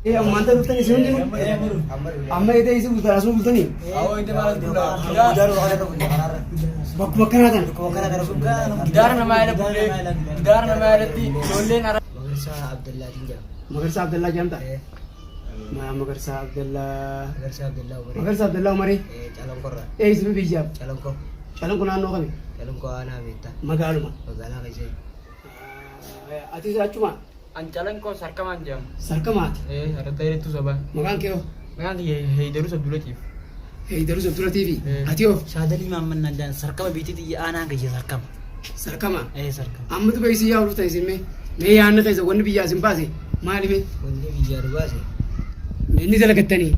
أما أنت بتني سويني أما إذا يسوي بتراسون بتني أو أنت ما بك مكان هذا جدارنا ما يلا بولي جدارنا ما يلا تي شولين أرا مغرسا عبد الله تنجا مغرسا عبد الله جامتا ما مغرسا عبد الله مغرسا عبد الله ومري مغرسا عبد الله ومري calon korra إيه اسمه بيجاب calon ko كنا نو كمي ana beta مقالو ما magala kaise أتيس أشوما Ancalan kau sarkaman jam. سركمات Ada tadi tu sabah. مكان كيو Mengan hei daru sabdulatif. هي دروس الدولة تي في أتيو shadali mamman nan dan sarkama biti ti ana gaje sarkam سركما sarkam أما تو بيسي يا ولد تيسين مي مي أنا كيس ون بيجاسين باسي مالي مي wonni bijar base إني تلا كتني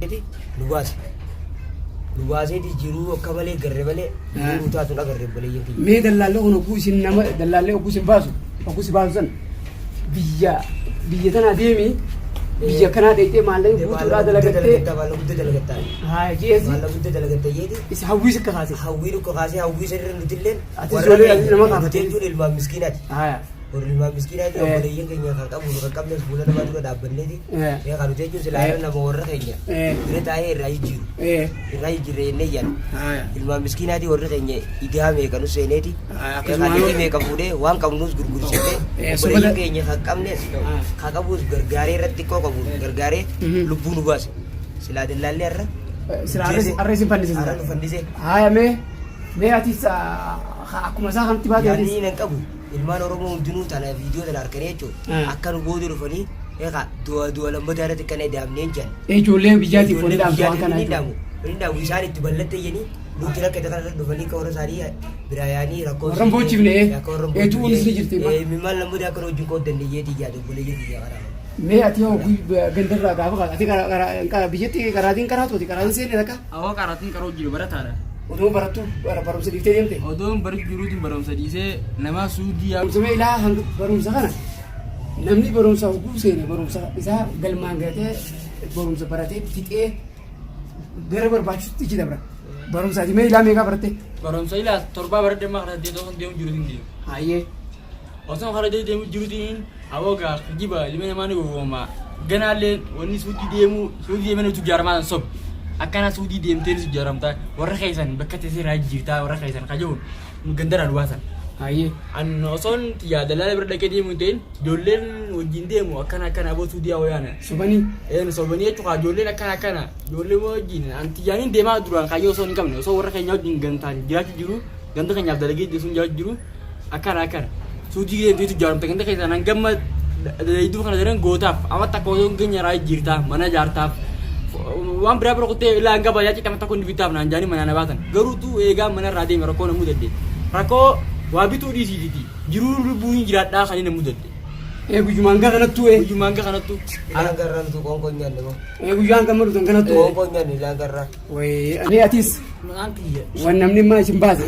lubase di jiru kabale garrebale jiru ta tuna garrebale yenti مي دلالة هو نكوسين نما دلالة نكوسين باسو نكوسين باسون بيجا تنا ديمي بيجا كنا ديتي مالي بوتو لا دلالة bala budde dalagatta هاي جيسي bala budde dalagatta yedi إس هويس كخاسي hawiru ko kasi hawi sirren nutillen Ati zole nama ka fatin jul ilma miskinat هاي ilma miskinat obole yenga nya ka kabu ka kamne bulan ma tu da banne di ya kalu teju selain na borra kenya dire tae rai jiru rai jire ne yan هاي ilma miskinat orra kenya idame kanu seneti هاي ya أكسمانو kali me kabude wan kamnus gurgur sete obole yenga nya ka kamne ka kabu gargare ratti ko kabu gargare lubunu bas sila delalle arra سلا أرسم فنيسة arra nu fandise هاي مي أتيس أكو مساء خم تبادي أتيس yani nan qabu ilmaan oromoo hundinuu tana viidiyoo tana harkanii jechuun akkan booda dhufanii eegaa du'a lammataa irratti kan edaamneen jiran إيجولين بيجاتي فوندي دام توان كنا ni daamu isaan itti ballatte yanii nuti rakka kana irratti dhufanii akka warra isaanii biraayanii rakkoo Warra bochifne eetu unis ni jirti ma mimmaan lammataa akka hojii koo dandeeyyeetii yaadu buleeyyeetii yaada مي أتيو gandara gaafa ati kara bijetti karaatiin karaatu ati karaatiin seenne takka Awak karatin karo jiru berat ada. utuma barattu barumsa dhiiftee deemte Odon baru jiru tu baru sadise nama sudi ya. barumsa mee ilaa hanga barumsa kana namni barumsa hoguu seene barumsa isaa galmaan gatee barumsa baratee fixee gara barbaachisu ichi dabra barumsaati mee ilaa meeqaa baratte Baru saya torba baru dia mak dia tu dia jiru tinggi. hayyee Osam kalau dia jiru tinggi, awak gak kiba lima mana gua ma. Ganale wani sudi dia mana tu jarman sob. Akana sudi dia mteri tu jaram ta. Warra kaisan bekat sih rajin ta warra kaisan kajo. Gandara luasan. hayyee An oson ya dalale berdeket dia mungkin jolen wajin dia mu akan abo sudi awalnya. subanii Sobani itu kah jolen akan jolen wajin. Anti janin dia mah durang kayo oson kam ni. Oson warra kainya jin gantan. Dia juru gantan kainya ada lagi dia sun juru akan. Sudi dia itu jaram ta gantan kaisan anggam itu kan ada gotap. Amat tak kau genya rai jirta mana jartap. Wan berapa rokok teh lah anggap aja kita takut di vitam nan jadi mana nabatan. Garu tu ega mana radai merokok namu dede. Rako wabi tu di sini di. Juru bunyi jirat dah kali namu dede. gujumanga kanattu Uju mangga kana tu. langgarran tu kongkonya demo gujaan kamar utang kanattu kongkonya ni langgarra way ani atis Nanti ya. wan namni ma isin baase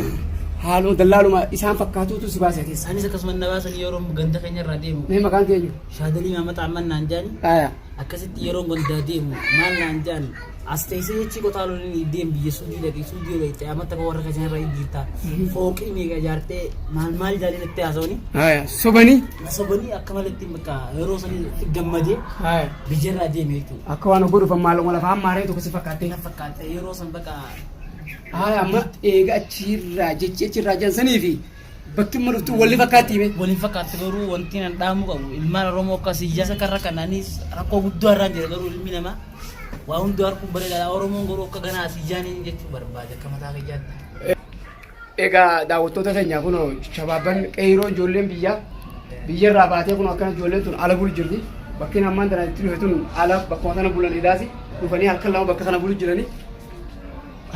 haaloo dallaaluma isaan fakkaatuutu si baase atis anis akkasumas nabasan yeroo ganda keenya irraa deemu mee maqaan keenyu shaadalii maamata amman naan jaani aya akkasitti yeroo gandaa deemu maal naan jaani as teessee jechi qotaaloon inni deemu biyya suudii dhaqee suudii dhaqee amata akka warra keenya irraa jirta fooqii meeqa ijaartee maal jaaliin itti haasawani aya sobanii sobanii akka malatti bakka yeroo sanii gammadee aya biyya irraa deeme jechuudha akka waan obboo dhufan maaluma lafa hammaaree tokko si fakkaattee na fakkaata yeroo san bakka aya amma eega achirraa jechi achirraa jansanii fi bakki amma dhuftu walli fakkaattiime waliin fakkaata garuu wanti nan dhaamu qabu ilmaan oromoo akkas ijaasa karra kanaanis rakkoo guddoo irraan jira garuu ilmi namaa waa hunduu harkuun bareedaadha oromoon garuu akka ganaa asii jaanii jechuu barbaade akka mataa kiyyaatti. egaa daawwattoota keenya kun shabaabban qeeroo ijoolleen biyyarraa baatee kun akkana ijoolleen tun ala bulu jirti bakkiin ammaan tana itti dhufe tun ala bakkuma kana bulan hidhaasi dhufanii halkan lama bakka kana bulu jiranii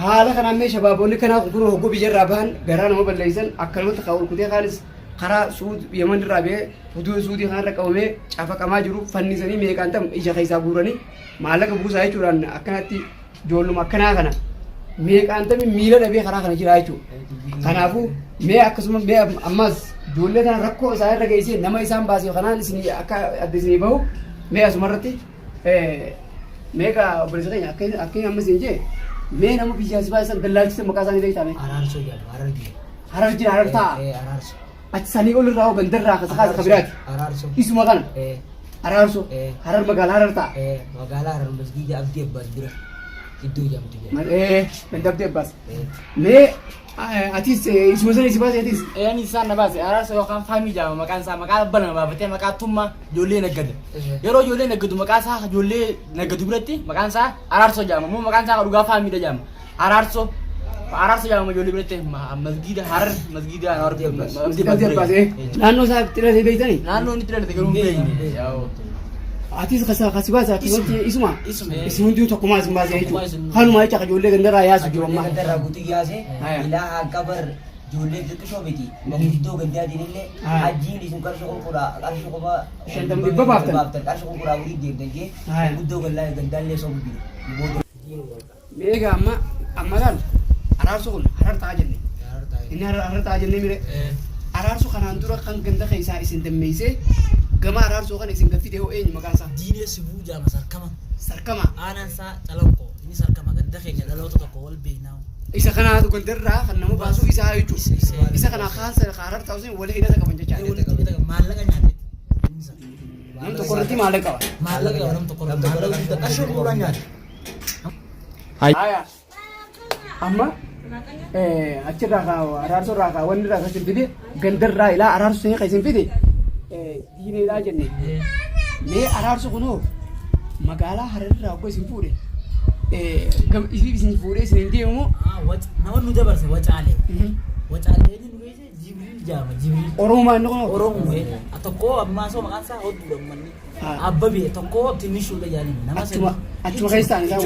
haala kanaan mee shabaabonni kanaa kun hoggoo biyyarraa bahan garaa nama balleessan akkanumatti kaa ulkutee kaanis karaa suud yaman irraa bee huduu suudii kanarra qabamee cafaqamaa jiru fannisanii meeqaan tam ija keessaa guuranii maallaqa buusaa jechuudhaan akkanatti ijoolluma akkanaa kana meeqaan tam miila dhabee karaa kana jira jechuudha. Kanaafuu mee akkasuma mee ammas ijoollee kana rakkoo isaa irra geessee nama isaan baasee kanaan isin akka adda isinii bahu mee asumarratti meeqa obboleessa keenya akka ammas hin jee mee nama biyyaa si baasan dallaalchisa maqaa isaanii beektaa mee? Araarsoo jedhamu Harargee. Harargee Harartaa. Araarsoo. achi sanii ol irraa gandarraa kasakaa kabiraati Araarso. isuma kana araarso harar magaalaa harar ta'a Magaalaa Harar masgiida Abdii Abbas bira iddoo jedhamtu jedha. dandabdee abbaas mee atis isuma sana isi baase atis Ani isaan na baase araarsa yookaan faamii jaama maqaan isaa maqaa abbaa nama baafatee maqaa tummaa ijoollee naggada. Yeroo ijoollee naggadu maqaa isaa ijoollee naggadu biratti maqaan isaa araarsoo jaama moo maqaan isaa dhugaa faamiidha jaama. Araarso jaama ijoollee biratti masgiida harar masgiida dandabdee abbaas naannoo isaa xirate beeytanii naannoo inni tirate garuu hin beekne. atis kasi baase ati wanti isuma Isuma. isin hunduu tokkumaa isin baase jechuudha kanuma jecha ijoollee gandarraa yaasu jiru amma Gandarraa guutuu yaase ilaa qabar ijoollee xixiqqoo miti maguddoo gandaatiin illee ajjiin isin qarshii qofa Shantam dhibba baaftan. qarshii qulqullaa waliin deemtan jee maguddoo gandaallee sobu bilu. meegaa amma laal araarsu kun harar ta'a jenne inni harar ta'a jennee mire araarsu kanaan dura kan ganda keessaa isin dammeessee gama araarsoo kana isin gaffite hoo eenyu maqaan isaa Diinee sibuu jaama sarkama. sarkama Aanaan isaa calanqoo. Inni sarkama ganda keenya dhaloota tokko wal beeknaa. isa kanaatu gandarraa kan nama baasu isaa jechuudha isa kanaa kaansa harar ta'u sin wali hidhata qaban jechaa Maallaqa nyaate. nam tokko irratti maallaqa qaba Maallaqa yoo nam tokko maallaqa qarshii qulqullaa nyaate. haya amma achirraa kaa araarsoo irraa kaa wanni irraa kasin fide gandarraa ilaa araarsu sanii kan isin fide diineedhaa jenne mee araarsu kunoo magaalaa hararraa oggo isin fuudhe isin fuudhee isin hin deemu Nama nu dabarse wacaalee. Wacaalee inni nu geesse Jibriil jaama Jibriil. oromoo inni kun Oromoo tokko ammaa soo maqaan isaa hodduudha uummanni. Abbabee tokko timishuudha jaaniin nama achuma keessaan isaa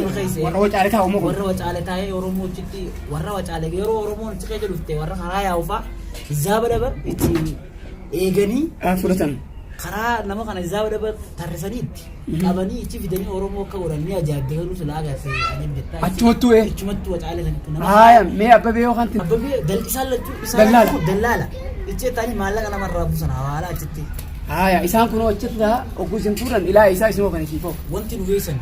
warra wacaalee taa'u moo warra wacaalee taa'ee Oromoo achitti warra wacaalee yeroo Oromoon achi keessa dhufte warra karaa yaa'uufaa zaaba dabar ittiin eeganii fudhatan karaa nama kana zaaba dabar tarrisanii itti qabanii ichi fidanii Oromoo akka godhan ni ajaa'ibde garuu silaa agarsiise ani jettaa. achumattuu Achumatti wacaalee sanitti nama. haya mee abbabee yoo kan Abbabee isaan lachuu Dallaala. dallaala. Icheetanii maallaqa namarraa buusan hawaalaa achitti. haya isaan kunoo achirraa ogguu isin fuudhan ilaa isaa isin oofan isiifoo Wanti nu geessan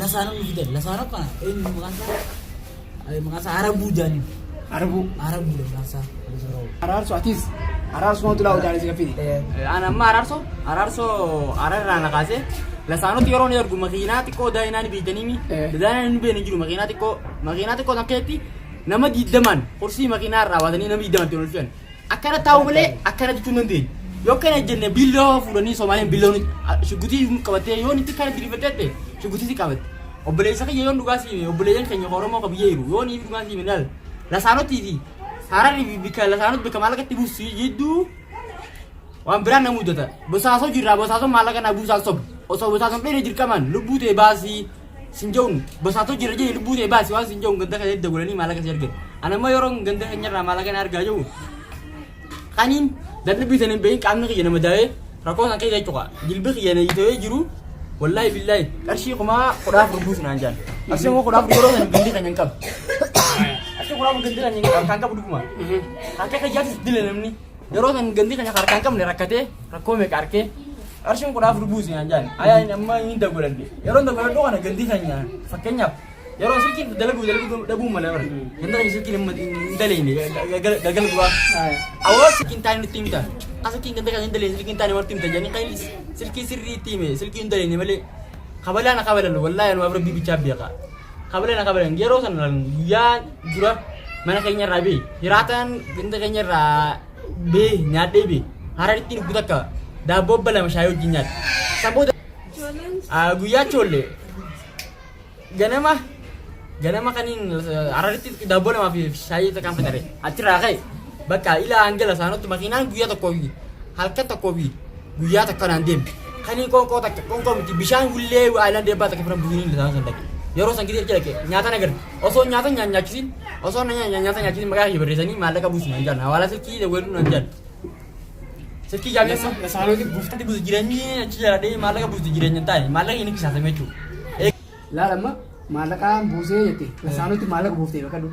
lasaanoo nu fidan lasaanoo kana eenyu maqaan isaa harabuu jaaniin arbuu harabuudha maqaan isaa. araarsu atis araarsu moo tulaa wacaalee si gaffite Ana amma araarso ararraa na kaase lasaanoti yeroo ni argu makiinaa xiqqoo daa'inaan biitanii daa'inaan hin beekne jiru makiinaa xiqqoo takkeetti nama 20 kursii makiinaa irraa baatanii nama 20 tti olfan akkana taa'u malee akkana jechuun dandeenya yoo kana jenne billoo fuudhanii Soomaaliin billoon shuggutii qabattee yoo itti kana diriirfatte shuggutii qabatte obboleessa kiyya yoo dhugaa siime obboleeyyan keenya Oromoo qabiyyee jiru yoo ni dhugaa siime daal lasaanotii fi hararri bika lasaanot bika maalaqatti buusii jidduu waan biraan na mudata bosaasoo jirraa bosaasoo maallaqa na buusaa sob osoo bosaasoo dheeree dirqaman lubbuu ta'e baasii sinjawun bosaasoo jirra jee lubbuu ta'e baasii waan sinjawun ganda kan edda golanii maallaqa si argan anammoo yeroo ganda keenyarraa maallaqa na argaa jiru kaniin dadhabbii sanin beeyin qaamni kiyya nama daawee rakkoo san keessa jechuudha jilbi kiyya na yitawee jiru wallaahi billaahi qarshii kumaa kudhaaf rubuus naan jaan qarshii kumaa kudhaaf yeroo san gandi kan hin qabu qarshii kudhaaf gandi kan qabu dhuguma akka kiyyaattis dile namni yeroo san gandi kan harkaan qabne rakkatee rakkoo meeqa arkee qarshiin kudhaaf rubuus naan jaan ayaa amma hin dagoladde yeroo dagoladhu kana gandi kan fakkeenyaaf yeroo silkiin dalaguu dhabuu malee bara ganda kan silkiin hin daleene galgal bu'aa awwaa silkiin taa'ee nutti himta silkiin ganda kan hin daleene silkiin taa'ee nutti himta jedhanii kan silkii sirrii itti hime silkii hin daleene malee kabalaan kabalan wallaahi nu abra bibichaa beeka kabalaan kabalan yeroo san guyyaa dura mana keenya irraa bee hiraatan ganda keenya irraa bee nyaadhee bee hararitti nuti takka daabboo balama shaayii wajjin nyaadhe saboota guyyaa choollee ganama kaniin hararitti daabboo lamaa fi shaayii takkaan fedhare achirraa ka'e bakka ilaa hangala saanotti makiinaan guyyaa tokkoo fi halkan tokkoo fi guyyaa takka naan deemte kanii qoonqoo miti bishaan gullee aayilaan deebbaa takka firan buuniin lisaan san dhaqe yeroo san gidee jedhake nyaata nagarre osoo nyaata nyaachisin osoo nyaata nyaachisin maqaa kee barreessanii maallaqa buusu naan jaan hawaala silkii daawwatu naan jaan silkii jaamessa saanotti buuftatti buusu jireenyi achi jala maallaqa buusu jireenya taa'e maallaqa inni kisaasame jechuudha. laalamma maallaqaan buusee jette lasaanotti maallaqa buuftee bakka dhu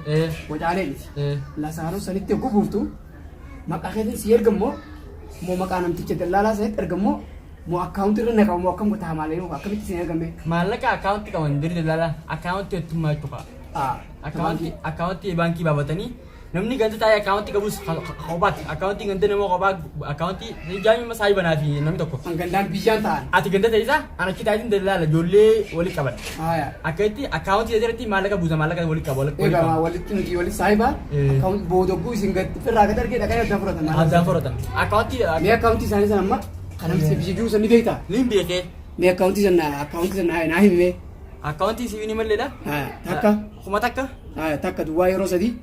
wacaalee miti lasaanoo sanitti yogguu buuftu maqaa keetiin si ergammoo moo maqaa namticha dallaalaa sanitti ergammoo moo akkaawuntii irra naqamu moo akkam gotaa maalee akkamitti si ergame maallaqa akkaawuntii qaban diri dallaalaa akkaawuntii heddummaa jechuudha. Akkaawuntii baankii baafatanii namni ganda taa'ee akkaawuntii qabus kophaatti akkaawuntii ganda nama kophaa akkaawuntii jaami masaayi banaa fi namni tokko. Kan gandaan biyyaan ta'an. Ati ganda ta'isaa ana kitaatiin dalaala ijoollee walii qaban. Haya. Akkatti akkaawuntii irratti maallaqa buusa maallaqa walii qaba. Egaa walitti nuti walitti saayiba. Akkaawuntii boodogguu isin gad firraa gad argee dhaqee addaan fudhatan. Addaan fudhatan. Akkaawuntii. Mee akkaawuntii isaanii sana amma kanam biyya jiru san ni beektaa? Ni beekee. Mee akkaawuntii sana naa himee. Akkaawuntii sibiini malleedha. Takka. Kuma takka. Takka duwwaa yeroo sadii.